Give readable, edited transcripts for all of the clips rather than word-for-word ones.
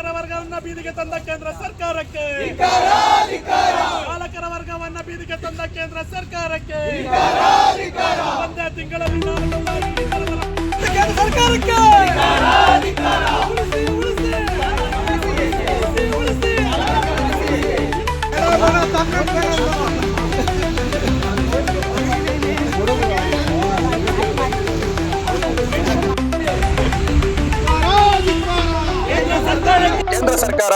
ಚಾಲಕರ ವರ್ಗವನ್ನ ಬೀದಿಗೆ ತಂದ ಕೇಂದ್ರ ಸರ್ಕಾರಕ್ಕೆ ಚಾಲಕರ ವರ್ಗವನ್ನ ಬೀದಿಗೆ ತಂದ ಕೇಂದ್ರ ಸರ್ಕಾರಕ್ಕೆ ಒಂದೇ ತಿಂಗಳಲ್ಲಿ ಕೇಂದ್ರ ಸರ್ಕಾರಕ್ಕೆ ಕೇಂದ್ರ ಸರ್ಕಾರ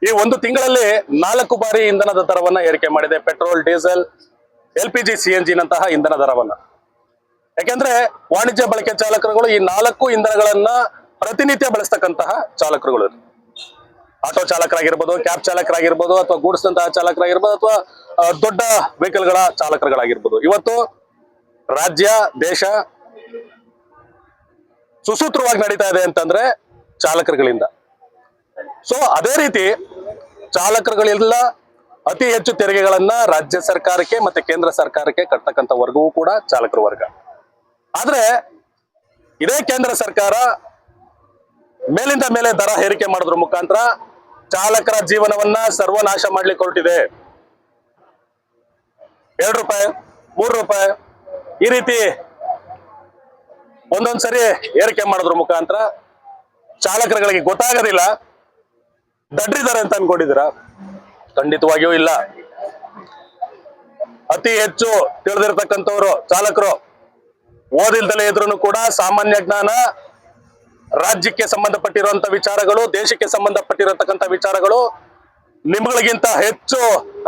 ಈ ಒಂದು ತಿಂಗಳಲ್ಲಿ 4 ಬಾರಿ ಇಂಧನದ ದರವನ್ನ ಏರಿಕೆ ಮಾಡಿದೆ. ಪೆಟ್ರೋಲ್, ಡೀಸೆಲ್, LPG, CNG ನಂತಹ ಇಂಧನ ದರವನ್ನ. ಯಾಕೆಂದ್ರೆ ವಾಣಿಜ್ಯ ಬಳಕೆ ಚಾಲಕರುಗಳು ಈ 4 ಇಂಧನಗಳನ್ನ ಪ್ರತಿನಿತ್ಯ ಬಳಸ್ತಕ್ಕಂತಹ ಚಾಲಕರುಗಳು, ಆಟೋ ಚಾಲಕರಾಗಿರ್ಬೋದು, ಕ್ಯಾಬ್ ಚಾಲಕರಾಗಿರ್ಬೋದು, ಅಥವಾ ಗೂಡ್ಸ್ ನಂತಹ ಚಾಲಕರಾಗಿರ್ಬೋದು, ಅಥವಾ ದೊಡ್ಡ ವೆಹಿಕಲ್ ಗಳ ಚಾಲಕರುಗಳಾಗಿರ್ಬೋದು. ಇವತ್ತು ರಾಜ್ಯ, ದೇಶ ಸುಸೂತ್ರವಾಗಿ ನಡೀತಾ ಇದೆ ಅಂತಂದ್ರೆ ಚಾಲಕರುಗಳಿಂದ. ಸೊ ಅದೇ ರೀತಿ ಚಾಲಕರುಗಳೆಲ್ಲ ಅತಿ ಹೆಚ್ಚು ತೆರಿಗೆಗಳನ್ನ ರಾಜ್ಯ ಸರ್ಕಾರಕ್ಕೆ ಮತ್ತೆ ಕೇಂದ್ರ ಸರ್ಕಾರಕ್ಕೆ ಕಟ್ತಕ್ಕಂಥ ವರ್ಗವೂ ಕೂಡ ಚಾಲಕರ ವರ್ಗ. ಆದ್ರೆ ಇದೇ ಕೇಂದ್ರ ಸರ್ಕಾರ ಮೇಲಿಂದ ಮೇಲೆ ದರ ಏರಿಕೆ ಮಾಡೋದ್ರ ಮುಖಾಂತರ ಚಾಲಕರ ಜೀವನವನ್ನ ಸರ್ವನಾಶ ಮಾಡ್ಲಿಕ್ಕೆ ಹೊರಟಿದೆ. 2 ರೂಪಾಯಿ, 3 ರೂಪಾಯಿ ಈ ರೀತಿ ಒಂದೊಂದ್ಸರಿ ಏರಿಕೆ ಮಾಡೋದ್ರ ಮುಖಾಂತರ ಚಾಲಕರುಗಳಿಗೆ ಗೊತ್ತಾಗೋದಿಲ್ಲ. ದಡ್ರಿದ್ದಾರೆ ಅಂತ ಅನ್ಕೊಂಡಿದ್ದೀರಾ? ಖಂಡಿತವಾಗಿಯೂ ಇಲ್ಲ. ಅತಿ ಹೆಚ್ಚು ತಿಳಿದಿರ್ತಕ್ಕಂಥವ್ರು ಚಾಲಕರು, ಓದಿಲ್ದಲೇ ಇದ್ರೂ ಕೂಡ ಸಾಮಾನ್ಯ ಜ್ಞಾನ, ರಾಜ್ಯಕ್ಕೆ ಸಂಬಂಧಪಟ್ಟಿರುವಂತ ವಿಚಾರಗಳು, ದೇಶಕ್ಕೆ ಸಂಬಂಧಪಟ್ಟಿರತಕ್ಕಂಥ ವಿಚಾರಗಳು ನಿಮ್ಗಳಿಗಿಂತ ಹೆಚ್ಚು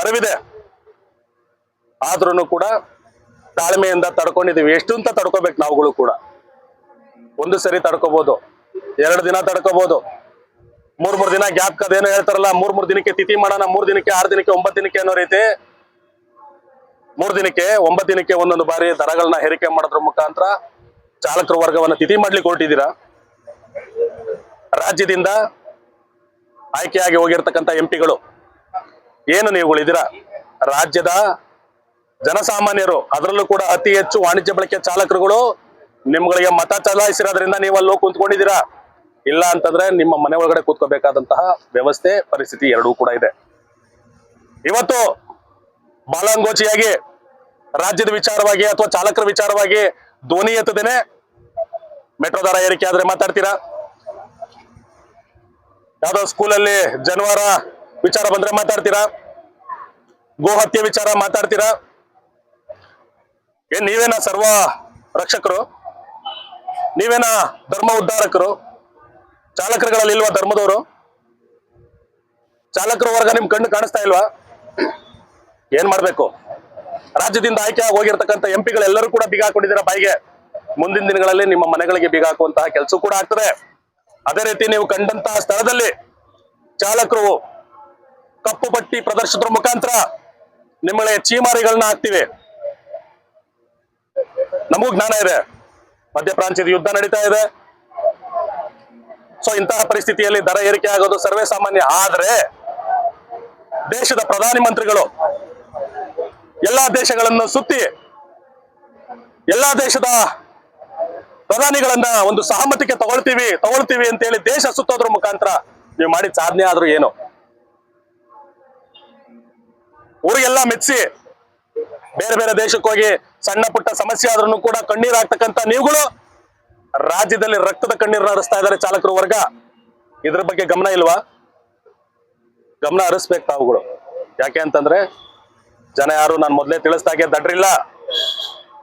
ಅರಿವಿದೆ. ಆದ್ರೂ ಕೂಡ ತಾಳ್ಮೆಯಿಂದ ತಡ್ಕೊಂಡಿದೀವಿ. ಎಷ್ಟು ಅಂತ ತಡ್ಕೋಬೇಕು ನಾವುಗಳು ಕೂಡ. ಒಂದು ಸರಿ ತಡ್ಕೋಬಹುದು, 2 ದಿನ ತಡ್ಕೋಬಹುದು, 3 ದಿನ ಗ್ಯಾಪ್ ಕದೇನೋ ಹೇಳ್ತಾರಲ್ಲ, 3 ದಿನಕ್ಕೆ ತಿಥಿ ಮಾಡೋಣ, 3 ದಿನಕ್ಕೆ, 6 ದಿನಕ್ಕೆ, 9 ದಿನಕ್ಕೆ ಅನ್ನೋ ರೀತಿ 3 ದಿನಕ್ಕೆ, 9 ದಿನಕ್ಕೆ ಒಂದೊಂದು ಬಾರಿ ದರಗಳನ್ನ ಏರಿಕೆ ಮಾಡೋದ್ರ ಮುಖಾಂತರ ಚಾಲಕರ ವರ್ಗವನ್ನ ತಿಥಿ ಮಾಡ್ಲಿಕ್ಕೆ ಹೊರಟಿದ್ದೀರಾ. ರಾಜ್ಯದಿಂದ ಆಯ್ಕೆಯಾಗಿ ಹೋಗಿರ್ತಕ್ಕಂಥ MP ಗಳು ಏನು ನೀವುಗಳಿದ್ದೀರಾ, ರಾಜ್ಯದ ಜನಸಾಮಾನ್ಯರು, ಅದರಲ್ಲೂ ಕೂಡ ಅತಿ ಹೆಚ್ಚು ವಾಣಿಜ್ಯ ಬಳಕೆ ಚಾಲಕರುಗಳು ನಿಮ್ಗಳಿಗೆ ಮತ ಚಲಾಯಿಸಿರೋದ್ರಿಂದ ನೀವು ಅಲ್ಲಿ ಕುಂತ್ಕೊಂಡಿದ್ದೀರಾ. ಇಲ್ಲ ಅಂತಂದ್ರೆ ನಿಮ್ಮ ಮನೆ ಒಳಗಡೆ ಕೂತ್ಕೋಬೇಕಾದಂತಹ ವ್ಯವಸ್ಥೆ, ಪರಿಸ್ಥಿತಿ ಎರಡೂ ಕೂಡ ಇದೆ. ಇವತ್ತು ಬಾಲಂಗೋಚಿಯಾಗಿ ರಾಜ್ಯದ ವಿಚಾರವಾಗಿ ಅಥವಾ ಚಾಲಕರ ವಿಚಾರವಾಗಿ ಧ್ವನಿ ಎತ್ತದೇನೆ ಮೆಟ್ರೋ ದರ ಏರಿಕೆ ಆದ್ರೆ ಮಾತಾಡ್ತೀರಾ, ಯಾವ್ದೋ ಸ್ಕೂಲಲ್ಲಿ ಜಾನುವಾರ ವಿಚಾರ ಬಂದ್ರೆ ಮಾತಾಡ್ತೀರಾ, ಗೋ ಹತ್ಯೆ ವಿಚಾರ ಮಾತಾಡ್ತೀರಾ. ಏನ್ ನೀವೇನ ಸರ್ವ ರಕ್ಷಕರು? ನೀವೇನ ಧರ್ಮ ಉದ್ಧಾರಕರು? ಚಾಲಕರುಗಳಲ್ಲಿ ಇಲ್ವಾ ಧರ್ಮದವರು? ಚಾಲಕರ ವರ್ಗ ನಿಮ್ ಕಣ್ಣು ಕಾಣಿಸ್ತಾ ಇಲ್ವಾ? ಏನ್ ಮಾಡ್ಬೇಕು? ರಾಜ್ಯದಿಂದ ಆಯ್ಕೆ ಆಗಿ ಹೋಗಿರ್ತಕ್ಕಂಥ MP ಗಳೆಲ್ಲರೂ ಕೂಡ ಬೀಗ ಹಾಕೊಂಡಿದ್ದೀರಾ ಬಾಯಿಗೆ. ಮುಂದಿನ ದಿನಗಳಲ್ಲಿ ನಿಮ್ಮ ಮನೆಗಳಿಗೆ ಬೀಗ ಹಾಕುವಂತಹ ಕೆಲಸ ಕೂಡ ಆಗ್ತದೆ. ಅದೇ ರೀತಿ ನೀವು ಕಂಡಂತಹ ಸ್ಥಳದಲ್ಲಿ ಚಾಲಕರು ಕಪ್ಪು ಪಟ್ಟಿ ಪ್ರದರ್ಶಿಸೋದ್ರ ಮುಖಾಂತರ ನಿಮ್ಮಳೆ ಚೀಮಾರಿಗಳನ್ನ ಹಾಕ್ತಿವಿ. ನಮಗೂ ಜ್ಞಾನ ಇದೆ, ಮಧ್ಯಪ್ರಾಂತ್ಯದ ಯುದ್ಧ ನಡೀತಾ ಇದೆ. ಸೊ ಇಂತಹ ಪರಿಸ್ಥಿತಿಯಲ್ಲಿ ದರ ಏರಿಕೆ ಆಗೋದು ಸರ್ವೇ ಸಾಮಾನ್ಯ. ಆದ್ರೆ ದೇಶದ ಪ್ರಧಾನಿ ಮಂತ್ರಿಗಳು ಎಲ್ಲಾ ದೇಶಗಳನ್ನು ಸುತ್ತಿ ಎಲ್ಲಾ ದೇಶದ ಪ್ರಧಾನಿಗಳನ್ನ ಒಂದು ಸಹಮತಿಗೆ ತಗೊಳ್ತೀವಿ ಅಂತೇಳಿ ದೇಶ ಸುತ್ತೋದ್ರ ಮುಖಾಂತರ ನೀವು ಮಾಡಿದ ಸಾಧನೆ ಆದ್ರೂ ಏನು? ಊರಿಗೆಲ್ಲ ಮೆಚ್ಚಿಸಿ ಬೇರೆ ಬೇರೆ ದೇಶಕ್ಕೆ ಹೋಗಿ ಸಣ್ಣ ಪುಟ್ಟ ಸಮಸ್ಯೆ ಆದ್ರೂ ಕೂಡ ಕಣ್ಣೀರ್ ಹಾಕ್ತಕ್ಕಂಥ ನೀವುಗಳು ರಾಜ್ಯದಲ್ಲಿ ರಕ್ತದ ಕಣ್ಣೀರನ್ನ ಹರಿಸ್ತಾ ಇದ್ದಾರೆ ಚಾಲಕರ ವರ್ಗ. ಇದ್ರ ಬಗ್ಗೆ ಗಮನ ಇಲ್ವಾ? ಗಮನ ಹರಿಸ್ಬೇಕು ತಾವುಗಳು. ಯಾಕೆ ಅಂತಂದ್ರೆ ಜನ ಯಾರು ನಾನು ಮೊದಲೇ ತಿಳಿಸ್ದಾಗೆ ದಡ್ರಿಲ್ಲ.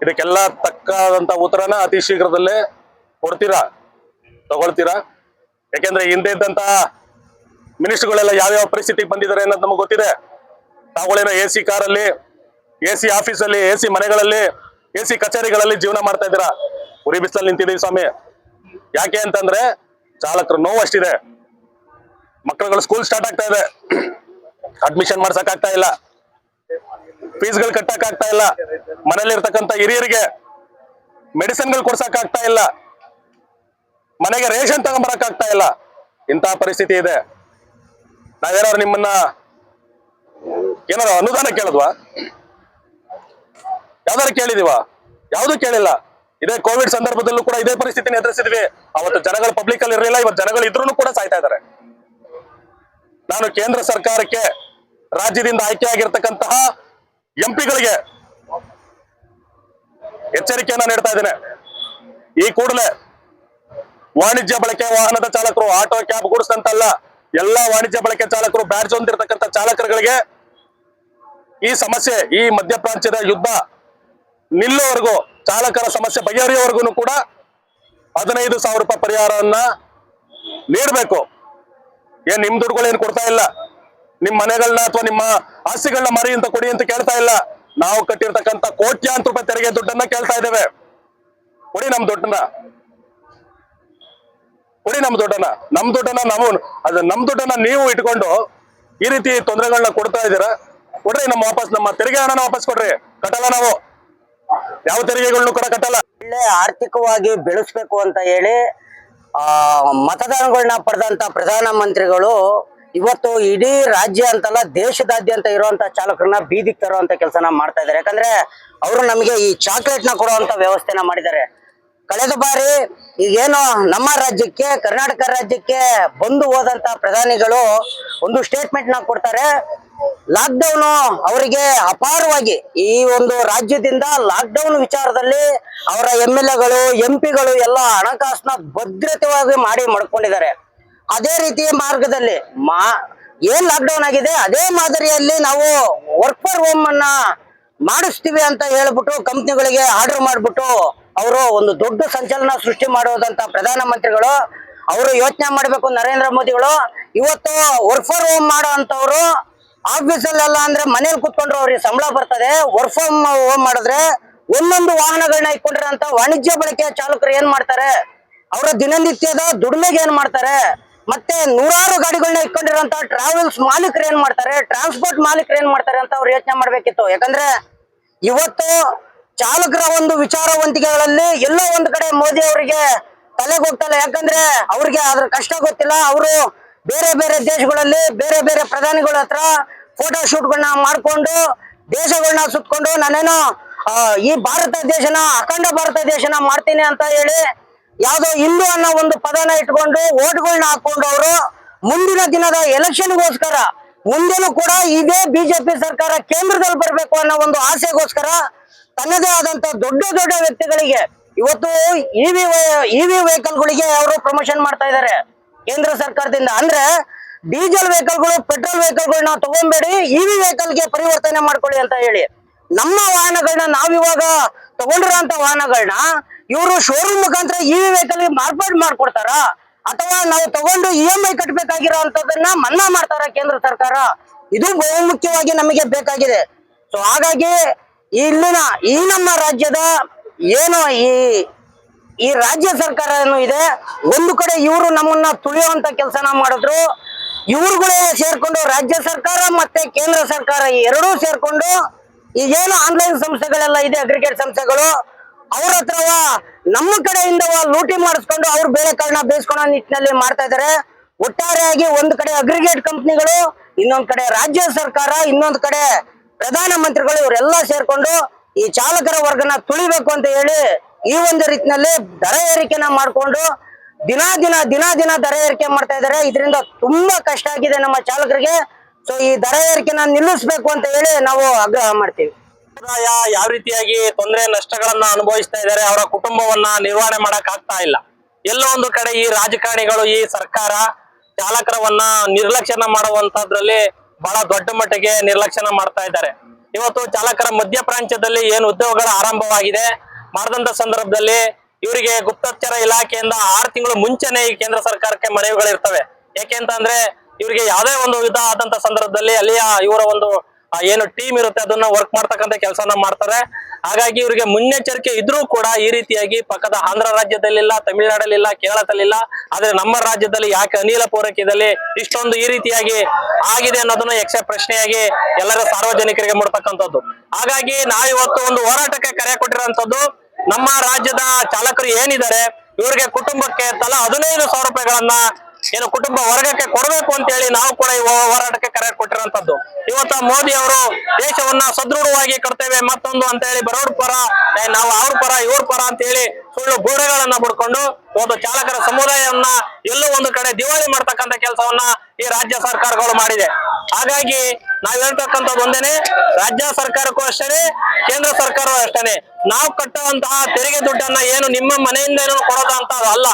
ಇದಕ್ಕೆಲ್ಲ ತಕ್ಕಾದಂತ ಉತ್ತರನ ಅತಿ ಶೀಘ್ರದಲ್ಲೇ ತಗೊಳ್ತೀರಾ. ಯಾಕೆಂದ್ರೆ ಹಿಂದೆ ಇದ್ದಂತ ಮಿನಿಸ್ಟರ್ಗಳೆಲ್ಲ ಯಾವ್ಯಾವ ಪರಿಸ್ಥಿತಿಗೆ ಬಂದಿದ್ದಾರೆ ಅನ್ನೋದು ನಮಗೆ ಗೊತ್ತಿದೆ. ತಾವುಗಳೇನೋ AC ಕಾರಲ್ಲಿ, AC ಆಫೀಸಲ್ಲಿ, AC ಮನೆಗಳಲ್ಲಿ, AC ಕಚೇರಿಗಳಲ್ಲಿ ಜೀವನ ಮಾಡ್ತಾ ಇದ್ದೀರಾ. ಉರಿ ಬಿಸಿಲಲ್ಲಿ ನಿಂತಿದ್ದೀವಿ ಸ್ವಾಮಿ. ಯಾಕೆ ಅಂತಂದ್ರೆ ಚಾಲಕರು ನೋವು ಅಷ್ಟಿದೆ. ಮಕ್ಕಳುಗಳು ಸ್ಕೂಲ್ ಸ್ಟಾರ್ಟ್ ಆಗ್ತಾ ಇದೆ, ಅಡ್ಮಿಷನ್ ಮಾಡ್ಸಕ್ ಆಗ್ತಾ ಇಲ್ಲ, ಫೀಸ್ಗಳು ಕಟ್ಟಕ್ ಆಗ್ತಾ ಇಲ್ಲ, ಮನೇಲಿ ಇರ್ತಕ್ಕಂಥ ಹಿರಿಯರಿಗೆ ಮೆಡಿಸಿನ್ಗಳು ಕೊಡ್ಸಕ್ ಆಗ್ತಾ ಇಲ್ಲ, ಮನೆಗೆ ರೇಷನ್ ತಗೊಂಬರಕ್ ಆಗ್ತಾ ಇಲ್ಲ. ಇಂತಹ ಪರಿಸ್ಥಿತಿ ಇದೆ. ನಾವೇನಾದ್ರು ನಿಮ್ಮನ್ನ ಏನಾದ್ರು ಅನುದಾನ ಕೇಳಿದ್ವಾ? ಯಾವ್ದಾರು ಕೇಳಿದೀವ? ಯಾವ್ದು ಕೇಳಿಲ್ಲ. ಇದೇ ಕೋವಿಡ್ ಸಂದರ್ಭದಲ್ಲೂ ಕೂಡ ಇದೇ ಪರಿಸ್ಥಿತಿನ ಎದುರಿಸಿದ್ವಿ. ಅವತ್ತು ಜನಗಳು ಪಬ್ಲಿಕ್ ಅಲ್ಲಿ ಇರಲಿಲ್ಲ, ಇವತ್ತು ಜನಗಳು ಇದ್ರೂ ಕೂಡ ಸಾಯ್ತಾ ಇದ್ದಾರೆ. ನಾನು ಕೇಂದ್ರ ಸರ್ಕಾರಕ್ಕೆ ರಾಜ್ಯದಿಂದ ಆಯ್ಕೆಯಾಗಿರ್ತಕ್ಕಂತಹ ಎಂಪಿಗಳಿಗೆ ಎಚ್ಚರಿಕೆಯನ್ನ ನೀಡ್ತಾ ಇದ್ದೇನೆ. ಈ ಕೂಡಲೇ ವಾಣಿಜ್ಯ ಬಳಕೆ ವಾಹನದ ಚಾಲಕರು, ಆಟೋ ಕ್ಯಾಬ್ ಗೂಡ್ಸ್ ಅಂತಲ್ಲ, ಎಲ್ಲಾ ವಾಣಿಜ್ಯ ಬಳಕೆ ಚಾಲಕರು, ಬ್ಯಾಡ್ಜ್ ಹೊಂದಿರತಕ್ಕಂಥ ಚಾಲಕರುಗಳಿಗೆ ಈ ಸಮಸ್ಯೆ, ಈ ಮಧ್ಯಪ್ರಾಚ್ಯದ ಯುದ್ಧ ನಿಲ್ಲುವವರೆಗೂ, ಚಾಲಕರ ಸಮಸ್ಯೆ ಬಗೆಹರಿಯುವವರೆಗೂ ಕೂಡ 15,000 ರೂಪಾಯಿ ಪರಿಹಾರವನ್ನ ನೀಡಬೇಕು. ಏನ್ ನಿಮ್ ದುಡ್ಡುಗಳು ಏನ್ ಕೊಡ್ತಾ ಇಲ್ಲ, ನಿಮ್ ಮನೆಗಳನ್ನ ಅಥವಾ ನಿಮ್ಮ ಆಸ್ತಿಗಳನ್ನ ಮರಿ ಅಂತ ಕೊಡಿ ಅಂತ ಕೇಳ್ತಾ ಇಲ್ಲ. ನಾವು ಕಟ್ಟಿರ್ತಕ್ಕಂಥ ಕೋಟ್ಯಾಂತರ ರೂಪಾಯಿ ತೆರಿಗೆ ದುಡ್ಡನ್ನ ಕೇಳ್ತಾ ಇದ್ದೇವೆ. ಕೊಡಿ ನಮ್ ದುಡ್ಡನ್ನ, ಕೊಡಿ ನಮ್ ದುಡ್ಡನ್ನ. ನಮ್ ದುಡ್ಡನ್ನ ನೀವು ಇಟ್ಕೊಂಡು ಈ ರೀತಿ ತೊಂದರೆಗಳನ್ನ ಕೊಡ್ತಾ ಇದ್ದೀರಾ. ಕೊಡ್ರಿ ನಮ್ಮ ತೆರಿಗೆ ಹಣನ ವಾಪಸ್ ಕೊಡ್ರಿ. ಕಟ್ಟಲ್ಲ, ನಾವು ಯಾವ ತೆರಿಗೆಗಳನ್ನು ಕೂಡ ಕಟ್ಟಲ್ಲ. ಒಳ್ಳೆ ಆರ್ಥಿಕವಾಗಿ ಬೆಳೆಸ್ಬೇಕು ಅಂತ ಹೇಳಿ ಮತದಾನಗಳನ್ನ ಪಡೆದಂತ ಪ್ರಧಾನ ಮಂತ್ರಿಗಳು ಇವತ್ತು ಇಡೀ ರಾಜ್ಯ ಅಂತಲ್ಲ ದೇಶದಾದ್ಯಂತ ಇರುವಂತ ಚಾಲಕರನ್ನ ಬೀದಿಗೆ ತರುವಂತ ಕೆಲಸನ ಮಾಡ್ತಾ ಇದ್ದಾರೆ. ಯಾಕಂದ್ರೆ ಅವರು ನಮಗೆ ಈ ಚಾಕ್ಲೇಟ್ ನ ಕೊಡುವಂತ ವ್ಯವಸ್ಥೆನ ಮಾಡಿದ್ದಾರೆ. ಕಳೆದ ಬಾರಿ ಈಗೇನು ನಮ್ಮ ರಾಜ್ಯಕ್ಕೆ, ಕರ್ನಾಟಕ ರಾಜ್ಯಕ್ಕೆ ಬಂದು ಹೋದಂತ ಪ್ರಧಾನಿಗಳು ಒಂದು ಸ್ಟೇಟ್ಮೆಂಟ್ ನ ಕೊಡ್ತಾರೆ. ಲಾಕ್ಡೌನ್ ಅವರಿಗೆ ಅಪಾರವಾಗಿ, ಈ ಒಂದು ರಾಜ್ಯದಿಂದ ಲಾಕ್ಡೌನ್ ವಿಚಾರದಲ್ಲಿ ಅವರ MLAಗಳು, MP ಗಳು ಎಲ್ಲ ಹಣಕಾಸಿನ ಭದ್ರತೆಯಾಗಿ ಮಾಡ್ಕೊಂಡಿದ್ದಾರೆ. ಅದೇ ರೀತಿಯ ಮಾರ್ಗದಲ್ಲಿ ಏನ್ ಲಾಕ್ಡೌನ್ ಆಗಿದೆ ಅದೇ ಮಾದರಿಯಲ್ಲಿ ನಾವು ವರ್ಕ್ ಫಾರ್ ಹೋಮ್ ಅನ್ನ ಮಾಡಿಸ್ತೀವಿ ಅಂತ ಹೇಳ್ಬಿಟ್ಟು ಕಂಪ್ನಿಗಳಿಗೆ ಆರ್ಡರ್ ಮಾಡ್ಬಿಟ್ಟು ಅವರು ಒಂದು ದೊಡ್ಡ ಸಂಚಲನ ಸೃಷ್ಟಿ ಮಾಡೋದಂತ ಪ್ರಧಾನ ಮಂತ್ರಿಗಳು ಅವರು ಯೋಚನೆ ಮಾಡ್ಬೇಕು. ನರೇಂದ್ರ ಮೋದಿಗಳು ಇವತ್ತು ವರ್ಕ್ ಫಾರ್ ಹೋಮ್ ಮಾಡೋ ಅಂತವ್ರು ಆಫೀಸಲ್ಲೆಲ್ಲ ಅಂದ್ರೆ ಮನೇಲಿ ಕುತ್ಕೊಂಡ್ರು ಅವ್ರಿಗೆ ಸಂಬಳ ಬರ್ತದೆ. ವರ್ಕ್ ಫ್ರಮ್ ಹೋಮ್ ಮಾಡಿದ್ರೆ ಒಂದೊಂದು ವಾಹನಗಳನ್ನ ಇಟ್ಕೊಂಡಿರೋಂತ ವಾಣಿಜ್ಯ ಬಳಕೆಯ ಚಾಲಕರು ಏನ್ ಮಾಡ್ತಾರೆ, ಅವರ ದಿನನಿತ್ಯದ ದುಡಿಮೆಗೆ ಏನ್ ಮಾಡ್ತಾರೆ, ಮತ್ತೆ ನೂರಾರು ಗಾಡಿಗಳನ್ನ ಇಟ್ಕೊಂಡಿರೋಂತ ಟ್ರಾವೆಲ್ಸ್ ಮಾಲೀಕರು ಏನ್ ಮಾಡ್ತಾರೆ, ಟ್ರಾನ್ಸ್ಪೋರ್ಟ್ ಮಾಲೀಕರು ಏನ್ ಮಾಡ್ತಾರೆ ಅಂತ ಅವ್ರು ಯೋಚನೆ ಮಾಡ್ಬೇಕಿತ್ತು. ಯಾಕಂದ್ರೆ ಇವತ್ತು ಚಾಲಕರ ಒಂದು ವಿಚಾರವಂತಿಕೆಗಳಲ್ಲಿ ಎಲ್ಲೋ ಒಂದ್ ಕಡೆ ಮೋದಿ ಅವರಿಗೆ ತಲೆಗೆ ಹೋಗ್ತಲ್ಲ. ಯಾಕಂದ್ರೆ ಅವ್ರಿಗೆ ಅದ್ರ ಕಷ್ಟ ಗೊತ್ತಿಲ್ಲ. ಅವರು ಬೇರೆ ಬೇರೆ ದೇಶಗಳಲ್ಲಿ ಬೇರೆ ಬೇರೆ ಪ್ರಧಾನಿಗಳ ಹತ್ರ ಫೋಟೋ ಶೂಟ್ಗಳನ್ನ ಮಾಡ್ಕೊಂಡು ದೇಶಗಳನ್ನ ಸುತ್ಕೊಂಡು ನಾನೇನೋ ಈ ಭಾರತ ದೇಶನ, ಅಖಂಡ ಭಾರತ ದೇಶನ ಮಾಡ್ತೀನಿ ಅಂತ ಹೇಳಿ ಯಾವ್ದೋ ಹಿಂದೂ ಅನ್ನೋ ಒಂದು ಪದನ ಇಟ್ಕೊಂಡು ಓಟ್ಗಳನ್ನ ಹಾಕೊಂಡು ಅವರು ಮುಂದಿನ ದಿನದ ಎಲೆಕ್ಷನ್ಗೋಸ್ಕರ ಮುಂದೆನೂ ಕೂಡ ಇದೇ ಬಿಜೆಪಿ ಸರ್ಕಾರ ಕೇಂದ್ರದಲ್ಲಿ ಬರ್ಬೇಕು ಅನ್ನೋ ಒಂದು ಆಸೆಗೋಸ್ಕರ ತನ್ನದೇ ಆದಂತ ದೊಡ್ಡ ದೊಡ್ಡ ವ್ಯಕ್ತಿಗಳಿಗೆ ಇವತ್ತು ಇವಿ ವೆಹಿಕಲ್ಗಳಿಗೆ ಅವರು ಪ್ರಮೋಷನ್ ಮಾಡ್ತಾ ಇದ್ದಾರೆ ಕೇಂದ್ರ ಸರ್ಕಾರದಿಂದ. ಅಂದ್ರೆ ಡೀಸೆಲ್ ವೆಹಿಕಲ್ಗಳು, ಪೆಟ್ರೋಲ್ ವೆಹಿಕಲ್ಗಳನ್ನ ತಗೊಂಬೇಡಿ, ಇವಿ ವೆಹಿಕಲ್ಗೆ ಪರಿವರ್ತನೆ ಮಾಡ್ಕೊಳ್ಳಿ ಅಂತ ಹೇಳಿ ನಮ್ಮ ವಾಹನಗಳನ್ನ ನಾವಿವಾಗ ತಗೊಂಡಿರೋಂತ ವಾಹನಗಳನ್ನ ಇವರು ಶೋರೂಮ್ ಮುಖಾಂತರ ಇವಿ ವೆಹಿಕಲ್ ಮಾರ್ಪಾಡು ಮಾಡ್ಕೊಡ್ತಾರ, ಅಥವಾ ನಾವು ತಗೊಂಡು EMI ಕಟ್ಟಬೇಕಾಗಿರೋ ಅಂತದನ್ನ ಮನ್ನಾ ಮಾಡ್ತಾರ ಕೇಂದ್ರ ಸರ್ಕಾರ? ಇದು ಬಹುಮುಖ್ಯವಾಗಿ ನಮಗೆ ಬೇಕಾಗಿದೆ. ಸೊ ಹಾಗಾಗಿ ಇಲ್ಲಿನ ಈ ನಮ್ಮ ರಾಜ್ಯದ ಏನು ಈ ರಾಜ್ಯ ಸರ್ಕಾರ ಏನು ಇದೆ, ಒಂದು ಕಡೆ ಇವರು ನಮ್ಮನ್ನ ತುಳಿಯುವಂತ ಕೆಲಸನ ಮಾಡಿದ್ರು. ಇವ್ರುಗಳೇ ಸೇರ್ಕೊಂಡು ರಾಜ್ಯ ಸರ್ಕಾರ ಮತ್ತೆ ಕೇಂದ್ರ ಸರ್ಕಾರ ಈ ಎರಡೂ ಸೇರ್ಕೊಂಡು ಈಗೇನು ಆನ್ಲೈನ್ ಸಂಸ್ಥೆಗಳೆಲ್ಲ ಇದೆ, ಅಗ್ರಿಗೇಟ್ ಸಂಸ್ಥೆಗಳು, ಅವ್ರ ಹತ್ರವ ನಮ್ಮ ಕಡೆಯಿಂದ ಲೂಟಿ ಮಾಡಿಸ್ಕೊಂಡು ಅವ್ರು ಬೇರೆ ಕಾರಣ ಬೇಯಿಸ್ಕೊಳ್ಳೋ ನಿಟ್ಟಿನಲ್ಲಿ ಮಾಡ್ತಾ ಇದ್ದಾರೆ. ಒಟ್ಟಾರೆಯಾಗಿ ಒಂದ್ ಕಡೆ ಅಗ್ರಿಗೇಟ್ ಕಂಪ್ನಿಗಳು, ಇನ್ನೊಂದ್ ಕಡೆ ರಾಜ್ಯ ಸರ್ಕಾರ, ಇನ್ನೊಂದ್ ಕಡೆ ಪ್ರಧಾನ ಮಂತ್ರಿಗಳು, ಇವರೆಲ್ಲ ಸೇರ್ಕೊಂಡು ಈ ಚಾಲಕರ ವರ್ಗನ ತುಳಿಬೇಕು ಅಂತ ಹೇಳಿ ಈ ಒಂದು ರೀತಿನಲ್ಲಿ ದರ ಏರಿಕೆನ ಮಾಡ್ಕೊಂಡು ದಿನ ದಿನ ದರ ಏರಿಕೆ ಮಾಡ್ತಾ ಇದ್ದಾರೆ. ಇದರಿಂದ ತುಂಬಾ ಕಷ್ಟ ಆಗಿದೆ ನಮ್ಮ ಚಾಲಕರಿಗೆ. ಸೊ ಈ ದರ ಏರಿಕೆನ ನಿಲ್ಲಿಸಬೇಕು ಅಂತ ಹೇಳಿ ನಾವು ಆಗ್ರಹ ಮಾಡ್ತೀವಿ. ಯಾವ ರೀತಿಯಾಗಿ ತೊಂದರೆ ನಷ್ಟಗಳನ್ನ ಅನುಭವಿಸ್ತಾ ಇದ್ದಾರೆ, ಅವರ ಕುಟುಂಬವನ್ನ ನಿರ್ವಹಣೆ ಮಾಡಕ್ ಆಗ್ತಾ ಇಲ್ಲ. ಎಲ್ಲೋ ಒಂದು ಕಡೆ ಈ ರಾಜಕಾರಣಿಗಳು, ಈ ಸರ್ಕಾರ ಚಾಲಕರವನ್ನ ನಿರ್ಲಕ್ಷ್ಯನ ಮಾಡುವಂತದ್ರಲ್ಲಿ ಬಹಳ ದೊಡ್ಡ ಮಟ್ಟಿಗೆ ನಿರ್ಲಕ್ಷ್ಯನ ಮಾಡ್ತಾ ಇದ್ದಾರೆ. ಇವತ್ತು ಚಾಲಕರ ಮಧ್ಯ ಪ್ರಾಂತ್ಯದಲ್ಲಿ ಏನು ಉದ್ಯೋಗಗಳ ಆರಂಭವಾಗಿದೆ ಮಾಡಿದಂತ ಸಂದರ್ಭದಲ್ಲಿ ಇವರಿಗೆ ಗುಪ್ತಚರ ಇಲಾಖೆಯಿಂದ 6 ತಿಂಗಳು ಮುಂಚೆನೆ ಈ ಕೇಂದ್ರ ಸರ್ಕಾರಕ್ಕೆ ಮನವಿಗಳಿರ್ತವೆ. ಯಾಕೆಂತಂದ್ರೆ ಇವರಿಗೆ ಯಾವುದೇ ಒಂದು ವಿಧ ಆದಂತ ಸಂದರ್ಭದಲ್ಲಿ ಅಲ್ಲಿಯ ಇವರ ಒಂದು ಏನು ಟೀಮ್ ಇರುತ್ತೆ ಅದನ್ನ ವರ್ಕ್ ಮಾಡ್ತಕ್ಕಂಥ ಕೆಲಸನ ಮಾಡ್ತಾರೆ. ಹಾಗಾಗಿ ಇವರಿಗೆ ಮುನ್ನೆಚ್ಚರಿಕೆ ಇದ್ರೂ ಕೂಡ ಈ ರೀತಿಯಾಗಿ ಪಕ್ಕದ ಆಂಧ್ರ ರಾಜ್ಯದಲ್ಲಿಲ್ಲ, ತಮಿಳುನಾಡಲ್ಲಿಲ್ಲ, ಕೇರಳದಲ್ಲಿಲ್ಲ, ಆದ್ರೆ ನಮ್ಮ ರಾಜ್ಯದಲ್ಲಿ ಯಾಕೆ ಅನಿಲ ಪೂರೈಕೆಯಲ್ಲಿ ಇಷ್ಟೊಂದು ಈ ರೀತಿಯಾಗಿ ಆಗಿದೆ ಅನ್ನೋದನ್ನ ಯಕ್ಷ ಪ್ರಶ್ನೆಯಾಗಿ ಎಲ್ಲರ ಸಾರ್ವಜನಿಕರಿಗೆ ಮೂಡ್ತಕ್ಕಂಥದ್ದು. ಹಾಗಾಗಿ ನಾವಿವತ್ತು ಒಂದು ಹೋರಾಟಕ್ಕೆ ಕರೆ ಕೊಟ್ಟಿರುವಂತದ್ದು, ನಮ್ಮ ರಾಜ್ಯದ ಚಾಲಕರು ಏನಿದ್ದಾರೆ ಇವರಿಗೆ ಕುಟುಂಬಕ್ಕೆ ತಲಾ 15,000 ರೂಪಾಯಿಗಳನ್ನ ಏನು ಕುಟುಂಬ ವರ್ಗಕ್ಕೆ ಕೊಡಬೇಕು ಅಂತ ಹೇಳಿ ನಾವು ಕೂಡ ಈ ಹೋರಾಟಕ್ಕೆ ಕರೆ ಕೊಟ್ಟಿರುವಂತದ್ದು. ಇವತ್ತು ಮೋದಿ ಅವರು ದೇಶವನ್ನ ಸದೃಢವಾಗಿ ಕಟ್ತೇವೆ ಮತ್ತೊಂದು ಅಂತ ಹೇಳಿ ಬರೋಡ್ ಪರ, ನಾವು ಅವ್ರ ಪರ ಇವ್ರ ಪರ ಅಂತ ಹೇಳಿ ಸುಳ್ಳು ಗೋಡೆಗಳನ್ನ ಬಿಡ್ಕೊಂಡು ಒಂದು ಚಾಲಕರ ಸಮುದಾಯವನ್ನ ಎಲ್ಲೋ ಒಂದು ಕಡೆ ದಿವಾಳಿ ಮಾಡ್ತಕ್ಕಂಥ ಕೆಲಸವನ್ನ ಈ ರಾಜ್ಯ ಸರ್ಕಾರಗಳು ಮಾಡಿದೆ. ಹಾಗಾಗಿ ನಾವ್ ಹೇಳ್ತಕ್ಕಂಥದ್ದು ಒಂದೇನೆ, ರಾಜ್ಯ ಸರ್ಕಾರಕ್ಕೂ ಅಷ್ಟೇ, ಕೇಂದ್ರ ಸರ್ಕಾರವೂ ಅಷ್ಟೇ, ನಾವು ಕಟ್ಟುವಂತಹ ತೆರಿಗೆ ದುಡ್ಡನ್ನ ಏನು ನಿಮ್ಮ ಮನೆಯಿಂದ ಏನು ಕೊಡೋದಂತ ಅಲ್ಲ,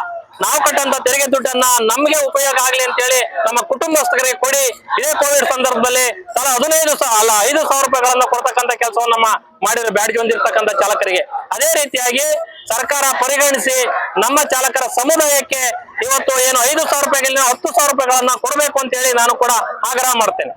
ನಾವು ಕಟ್ಟಂತ ತೆರಿಗೆ ದುಡ್ಡನ್ನ ನಮ್ಗೆ ಉಪಯೋಗ ಆಗ್ಲಿ ಅಂತ ಹೇಳಿ ನಮ್ಮ ಕುಟುಂಬಸ್ಥರಿಗೆ ಕೊಡಿ. ಇದೇ ಕೋವಿಡ್ ಸಂದರ್ಭದಲ್ಲಿ ತಲಾ 5,000 ರೂಪಾಯಿಗಳನ್ನ ಕೊಡ್ತಕ್ಕಂಥ ಕೆಲಸವನ್ನ ಮಾಡಿದ್ರೆ ಬ್ಯಾಡ್ಜ್ ಹೊಂದಿರ್ತಕ್ಕಂಥ ಚಾಲಕರಿಗೆ. ಅದೇ ರೀತಿಯಾಗಿ ಸರ್ಕಾರ ಪರಿಗಣಿಸಿ ನಮ್ಮ ಚಾಲಕರ ಸಮುದಾಯಕ್ಕೆ ಇವತ್ತು ಏನು 5,000 ರೂಪಾಯಿಗಳನ್ನ 10,000 ರೂಪಾಯಿಗಳನ್ನ ಕೊಡಬೇಕು ಅಂತ ಹೇಳಿ ನಾನು ಕೂಡ ಆಗ್ರಹ ಮಾಡ್ತೇನೆ.